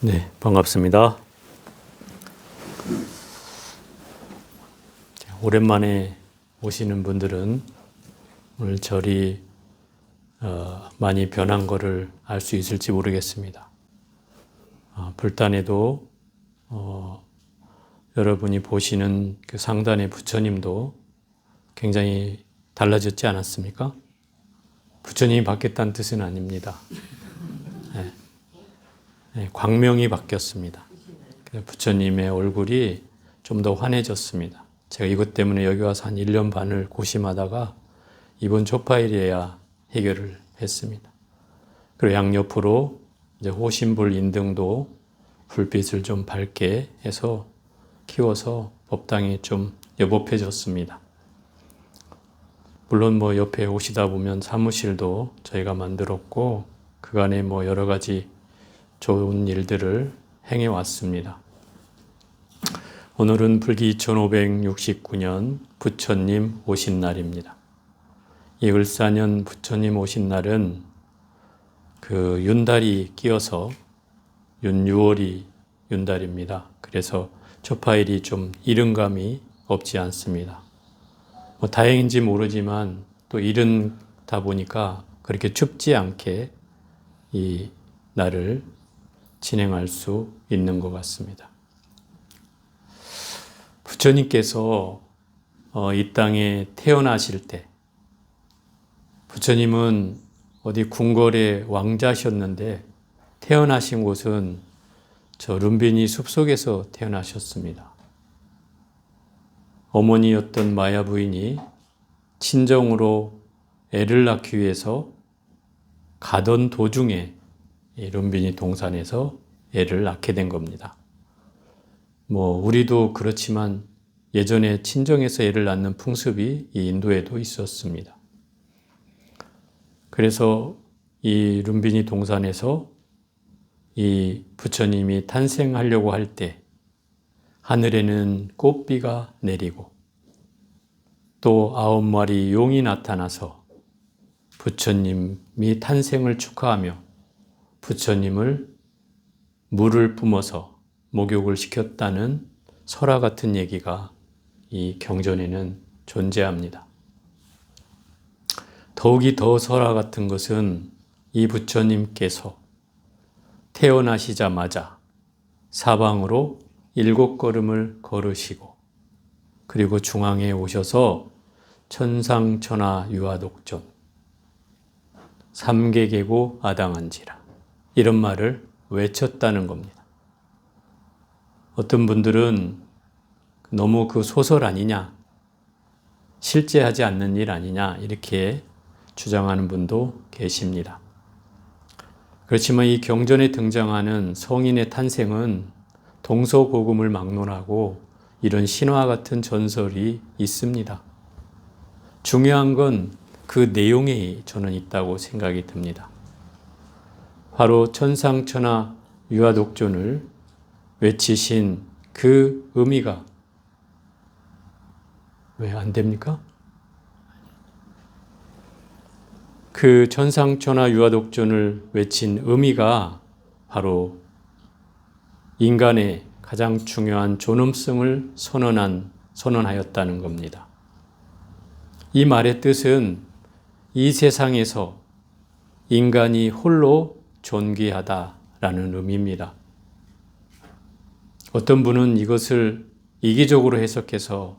네, 반갑습니다. 오랜만에 오시는 분들은 오늘 절이 많이 변한 것을 알 수 있을지 모르겠습니다. 불단에도 여러분이 보시는 그 상단의 부처님도 굉장히 달라졌지 않았습니까? 부처님이 바뀌었다는 뜻은 아닙니다. 네, 광명이 바뀌었습니다. 부처님의 얼굴이 좀 더 환해졌습니다. 제가 이것 때문에 여기 와서 한 1년 반을 고심하다가 이번 초파일이어야 해결을 했습니다. 그리고 양옆으로 이제 호신불 인등도 불빛을 좀 밝게 해서 키워서 법당이 좀 여법해졌습니다. 물론 옆에 오시다 보면 사무실도 저희가 만들었고 그간에 여러 가지 좋은 일들을 행해 왔습니다. 오늘은 불기 2569년 부처님 오신 날입니다. 이 을사년 부처님 오신 날은 그 윤달이 끼어서 윤유월이 윤달입니다. 그래서 초파일이 좀 이른감이 없지 않습니다. 다행인지 모르지만 또 이른다 보니까 그렇게 춥지 않게 이 날을 진행할 수 있는 것 같습니다. 부처님께서 이 땅에 태어나실 때 부처님은 어디 궁궐의 왕자셨는데 태어나신 곳은 저 룸비니 숲속에서 태어나셨습니다. 어머니였던 마야 부인이 친정으로 애를 낳기 위해서 가던 도중에 이 룸비니 동산에서 애를 낳게 된 겁니다. 우리도 그렇지만 예전에 친정에서 애를 낳는 풍습이 이 인도에도 있었습니다. 그래서 이 룸비니 동산에서 이 부처님이 탄생하려고 할 때 하늘에는 꽃비가 내리고 또 9마리 용이 나타나서 부처님이 탄생을 축하하며 부처님을 물을 뿜어서 목욕을 시켰다는 설화 같은 얘기가 이 경전에는 존재합니다. 더욱이 더 설화 같은 것은 이 부처님께서 태어나시자마자 사방으로 7걸음을 걸으시고 그리고 중앙에 오셔서 천상천하 유아독존 삼계계고 아당한지라 이런 말을 외쳤다는 겁니다. 어떤 분들은 너무 그 소설 아니냐, 실제 하지 않는 일 아니냐 이렇게 주장하는 분도 계십니다. 그렇지만 이 경전에 등장하는 성인의 탄생은 동서고금을 막론하고 이런 신화 같은 전설이 있습니다. 중요한 건 그 내용에 저는 있다고 생각이 듭니다. 바로 천상천하 유아독존을 외치신 그 의미가 왜 안 됩니까? 그 천상천하 유아독존을 외친 의미가 바로 인간의 가장 중요한 존엄성을 선언하였다는 겁니다. 이 말의 뜻은 이 세상에서 인간이 홀로 존귀하다라는 의미입니다. 어떤 분은 이것을 이기적으로 해석해서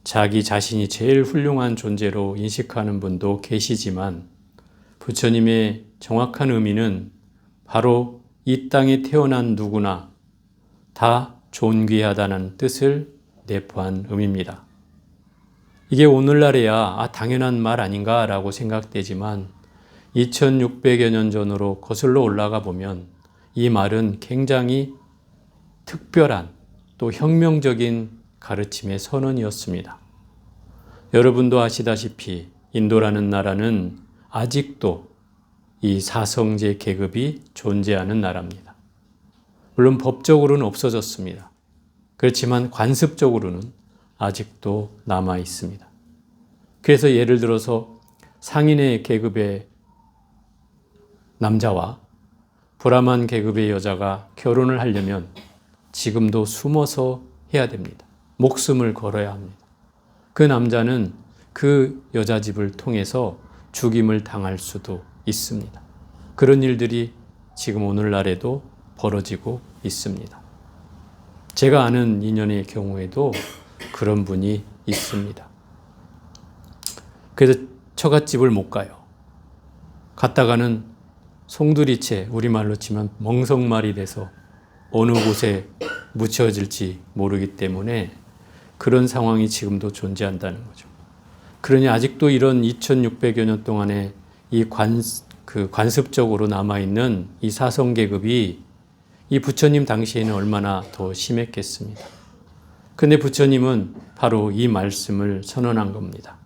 자기 자신이 제일 훌륭한 존재로 인식하는 분도 계시지만 부처님의 정확한 의미는 바로 이 땅에 태어난 누구나 다 존귀하다는 뜻을 내포한 의미입니다. 이게 오늘날에야 당연한 말 아닌가라고 생각되지만 2600여 년 전으로 거슬러 올라가 보면 이 말은 굉장히 특별한 또 혁명적인 가르침의 선언이었습니다. 여러분도 아시다시피 인도라는 나라는 아직도 이 사성제 계급이 존재하는 나라입니다. 물론 법적으로는 없어졌습니다. 그렇지만 관습적으로는 아직도 남아 있습니다. 그래서 예를 들어서 상인의 계급의 남자와 브라만 계급의 여자가 결혼을 하려면 지금도 숨어서 해야 됩니다. 목숨을 걸어야 합니다. 그 남자는 그 여자 집을 통해서 죽임을 당할 수도 있습니다. 그런 일들이 지금 오늘날에도 벌어지고 있습니다. 제가 아는 인연의 경우에도 그런 분이 있습니다. 그래서 처갓집을 못 가요. 갔다가는 송두리째, 우리말로 치면 멍석말이 돼서 어느 곳에 묻혀질지 모르기 때문에 그런 상황이 지금도 존재한다는 거죠. 그러니 아직도 이런 2600여 년 동안에 이 관습적으로 남아있는 이 사성계급이 이 부처님 당시에는 얼마나 더 심했겠습니다. 근데 부처님은 바로 이 말씀을 선언한 겁니다.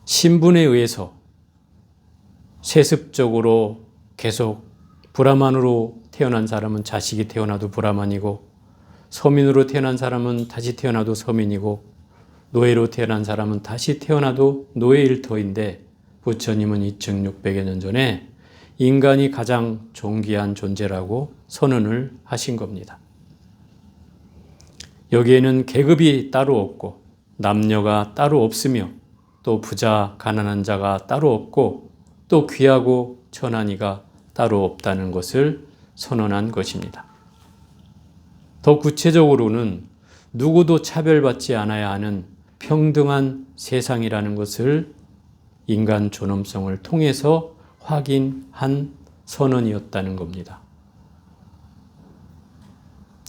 신분에 의해서 세습적으로 계속 브라만으로 태어난 사람은 자식이 태어나도 브라만이고, 서민으로 태어난 사람은 다시 태어나도 서민이고, 노예로 태어난 사람은 다시 태어나도 노예일 터인데, 부처님은 2600여 년 전에 인간이 가장 존귀한 존재라고 선언을 하신 겁니다. 여기에는 계급이 따로 없고 남녀가 따로 없으며 또 부자, 가난한 자가 따로 없고 또 귀하고 천한이가 따로 없다는 것을 선언한 것입니다. 더 구체적으로는 누구도 차별받지 않아야 하는 평등한 세상이라는 것을 인간 존엄성을 통해서 확인한 선언이었다는 겁니다.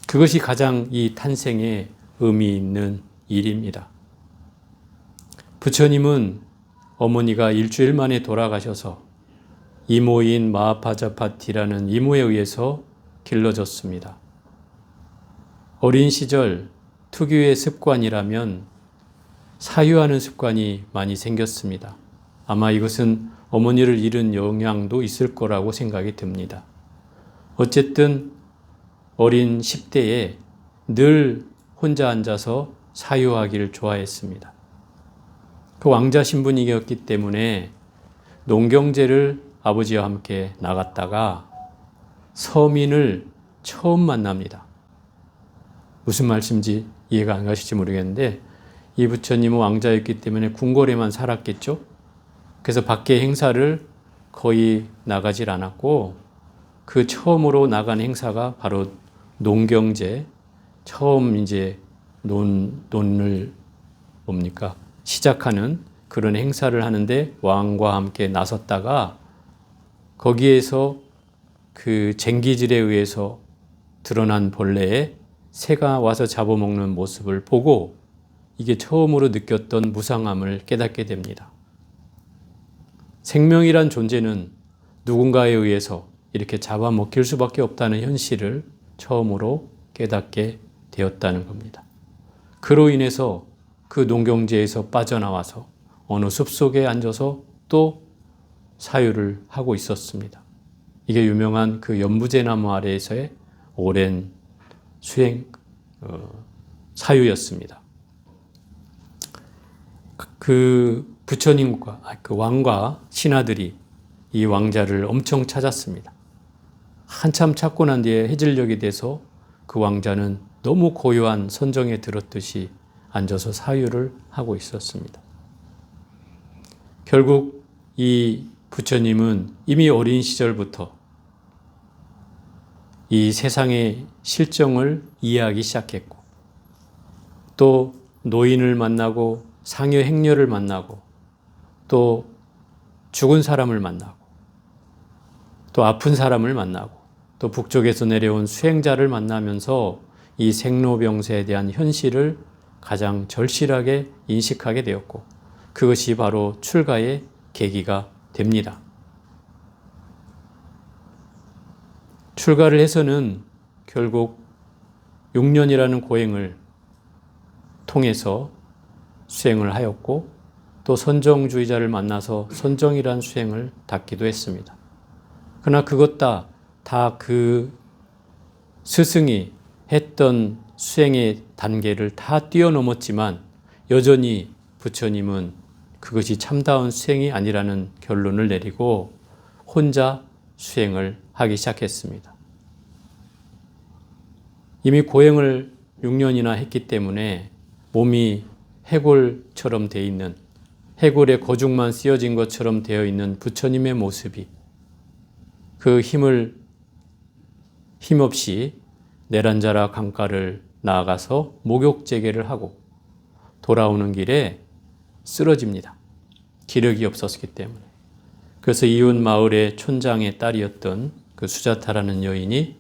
그것이 가장 이 탄생에 의미 있는 일입니다. 부처님은 어머니가 일주일 만에 돌아가셔서 이모인 마하파자파티라는 이모에 의해서 길러졌습니다. 어린 시절 특유의 습관이라면 사유하는 습관이 많이 생겼습니다. 아마 이것은 어머니를 잃은 영향도 있을 거라고 생각이 듭니다. 어쨌든 어린 10대에 늘 혼자 앉아서 사유하기를 좋아했습니다. 그 왕자 신분이었기 때문에 농경제를 아버지와 함께 나갔다가 서민을 처음 만납니다. 무슨 말씀인지 이해가 안 가실지 모르겠는데 이 부처님은 왕자였기 때문에 궁궐에만 살았겠죠. 그래서 밖에 행사를 거의 나가질 않았고 그 처음으로 나간 행사가 바로 농경제, 처음 이제 논을 시작하는 그런 행사를 하는데 왕과 함께 나섰다가 거기에서 그 쟁기질에 의해서 드러난 벌레에 새가 와서 잡아먹는 모습을 보고 이게 처음으로 느꼈던 무상함을 깨닫게 됩니다. 생명이란 존재는 누군가에 의해서 이렇게 잡아먹힐 수밖에 없다는 현실을 처음으로 깨닫게 되었다는 겁니다. 그로 인해서 그 농경지에서 빠져나와서 어느 숲속에 앉아서 또 사유를 하고 있었습니다. 이게 유명한 그 연부제나무 아래에서의 오랜 사유였습니다. 그 부처님과 그 왕과 신하들이 이 왕자를 엄청 찾았습니다. 한참 찾고 난 뒤에 해질녘이 돼서 그 왕자는 너무 고요한 선정에 들었듯이 앉아서 사유를 하고 있었습니다. 결국 이 부처님은 이미 어린 시절부터 이 세상의 실정을 이해하기 시작했고 또 노인을 만나고 상여 행녀를 만나고 또 죽은 사람을 만나고 또 아픈 사람을 만나고 또 북쪽에서 내려온 수행자를 만나면서 이 생로병사에 대한 현실을 가장 절실하게 인식하게 되었고 그것이 바로 출가의 계기가 됩니다. 출가를 해서는 결국 6년이라는 고행을 통해서 수행을 하였고 또 선정주의자를 만나서 선정이란 수행을 닦기도 했습니다. 그러나 그것 다 그 스승이 했던 수행의 단계를 다 뛰어넘었지만 여전히 부처님은 그것이 참다운 수행이 아니라는 결론을 내리고 혼자 수행을 하기 시작했습니다. 이미 고행을 6년이나 했기 때문에 몸이 해골처럼 되어 있는, 해골의 거죽만 씌어진 것처럼 되어 있는 부처님의 모습이 그 힘없이 내란자라 강가를 나아가서 목욕재개를 하고 돌아오는 길에 쓰러집니다. 기력이 없었기 때문에. 그래서 이웃 마을의 촌장의 딸이었던 그 수자타라는 여인이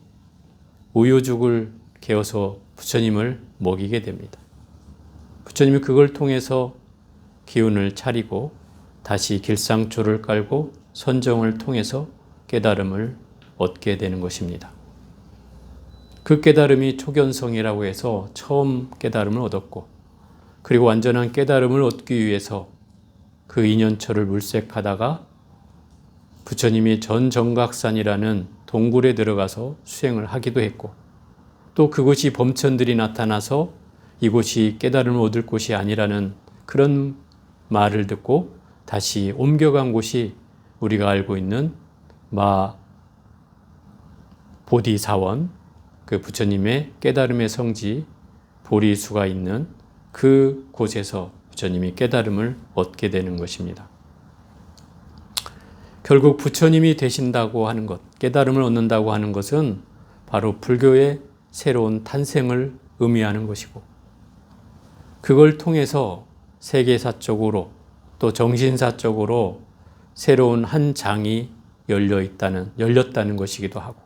우유죽을 개어서 부처님을 먹이게 됩니다. 부처님이 그걸 통해서 기운을 차리고 다시 길상초를 깔고 선정을 통해서 깨달음을 얻게 되는 것입니다. 그 깨달음이 초견성이라고 해서 처음 깨달음을 얻었고, 그리고 완전한 깨달음을 얻기 위해서 그 인연처를 물색하다가 부처님이 전정각산이라는 동굴에 들어가서 수행을 하기도 했고, 또 그곳이 범천들이 나타나서 이곳이 깨달음을 얻을 곳이 아니라는 그런 말을 듣고 다시 옮겨간 곳이 우리가 알고 있는 보디사원, 그 부처님의 깨달음의 성지 보리수가 있는 그 곳에서 부처님이 깨달음을 얻게 되는 것입니다. 결국 부처님이 되신다고 하는 것, 깨달음을 얻는다고 하는 것은 바로 불교의 새로운 탄생을 의미하는 것이고, 그걸 통해서 세계사적으로 또 정신사적으로 새로운 한 장이 열렸다는 것이기도 하고,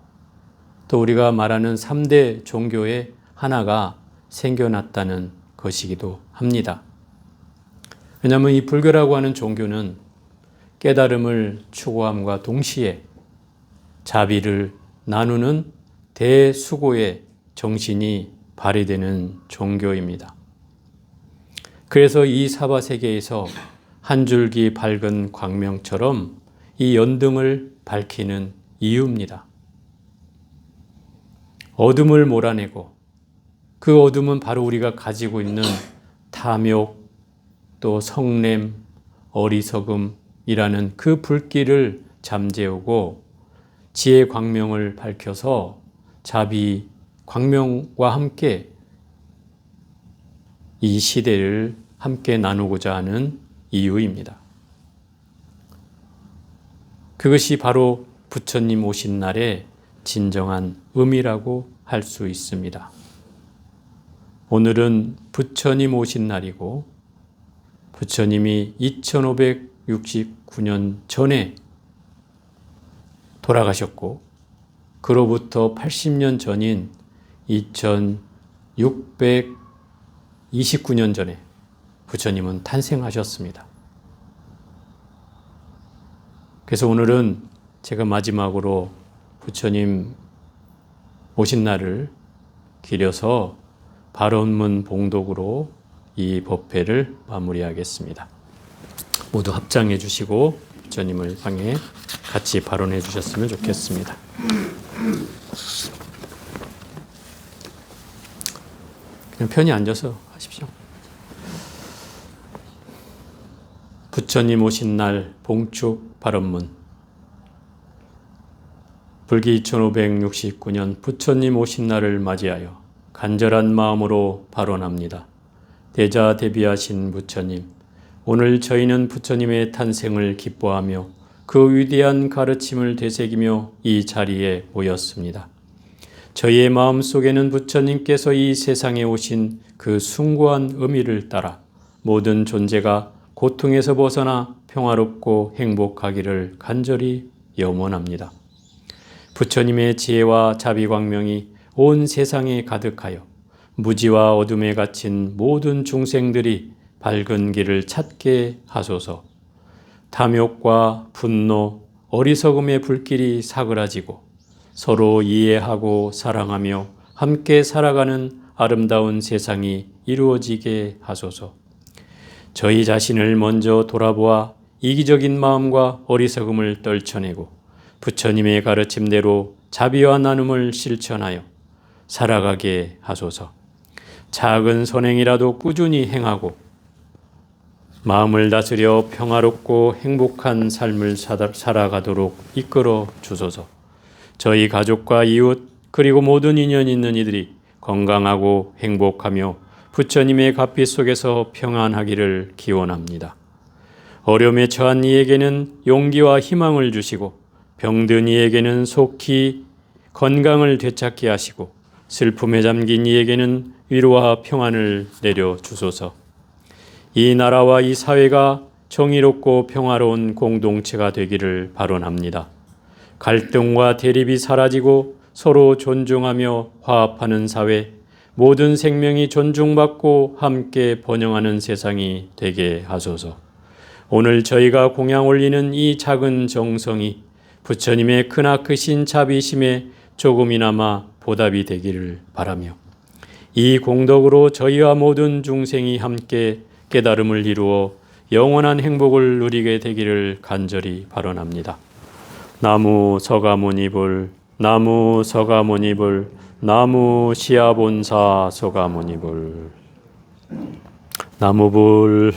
또 우리가 말하는 3대 종교의 하나가 생겨났다는 것이기도 합니다. 왜냐하면 이 불교라고 하는 종교는 깨달음을 추구함과 동시에 자비를 나누는 대수고의 정신이 발휘되는 종교입니다. 그래서 이 사바세계에서 한 줄기 밝은 광명처럼 이 연등을 밝히는 이유입니다. 어둠을 몰아내고, 그 어둠은 바로 우리가 가지고 있는 탐욕, 또 성냄, 어리석음이라는 그 불길을 잠재우고 지혜 광명을 밝혀서 자비 광명과 함께 이 시대를 함께 나누고자 하는 이유입니다. 그것이 바로 부처님 오신 날의 진정한 의미라고 할 수 있습니다. 오늘은 부처님 오신 날이고, 부처님이 2569년 전에 돌아가셨고, 그로부터 80년 전인 2629년 전에 부처님은 탄생하셨습니다. 그래서 오늘은 제가 마지막으로 부처님 오신 날을 기려서 발언문 봉독으로 이 법회를 마무리하겠습니다. 모두 합장해 주시고 부처님을 향해 같이 발언해 주셨으면 좋겠습니다. 그냥 편히 앉아서 하십시오. 부처님 오신 날 봉축 발언문. 불기 2569년 부처님 오신 날을 맞이하여 간절한 마음으로 발언합니다. 대자대비하신 부처님, 오늘 저희는 부처님의 탄생을 기뻐하며 그 위대한 가르침을 되새기며 이 자리에 모였습니다. 저희의 마음속에는 부처님께서 이 세상에 오신 그 숭고한 의미를 따라 모든 존재가 고통에서 벗어나 평화롭고 행복하기를 간절히 염원합니다. 부처님의 지혜와 자비광명이 온 세상에 가득하여 무지와 어둠에 갇힌 모든 중생들이 밝은 길을 찾게 하소서. 탐욕과 분노, 어리석음의 불길이 사그라지고 서로 이해하고 사랑하며 함께 살아가는 아름다운 세상이 이루어지게 하소서. 저희 자신을 먼저 돌아보아 이기적인 마음과 어리석음을 떨쳐내고 부처님의 가르침대로 자비와 나눔을 실천하여 살아가게 하소서. 작은 선행이라도 꾸준히 행하고 마음을 다스려 평화롭고 행복한 삶을 살아가도록 이끌어 주소서. 저희 가족과 이웃 그리고 모든 인연 있는 이들이 건강하고 행복하며 부처님의 갓빛 속에서 평안하기를 기원합니다. 어려움에 처한 이에게는 용기와 희망을 주시고 병든 이에게는 속히 건강을 되찾게 하시고 슬픔에 잠긴 이에게는 위로와 평안을 내려 주소서. 이 나라와 이 사회가 정의롭고 평화로운 공동체가 되기를 발언합니다. 갈등과 대립이 사라지고 서로 존중하며 화합하는 사회, 모든 생명이 존중받고 함께 번영하는 세상이 되게 하소서. 오늘 저희가 공양 올리는 이 작은 정성이 부처님의 크나크신 자비심에 조금이나마 보답이 되기를 바라며 이 공덕으로 저희와 모든 중생이 함께 깨달음을 이루어 영원한 행복을 누리게 되기를 간절히 발언합니다. 나무 서가모니불, 나무 서가모니불, 나무 시아본사 서가모니불. 나무불.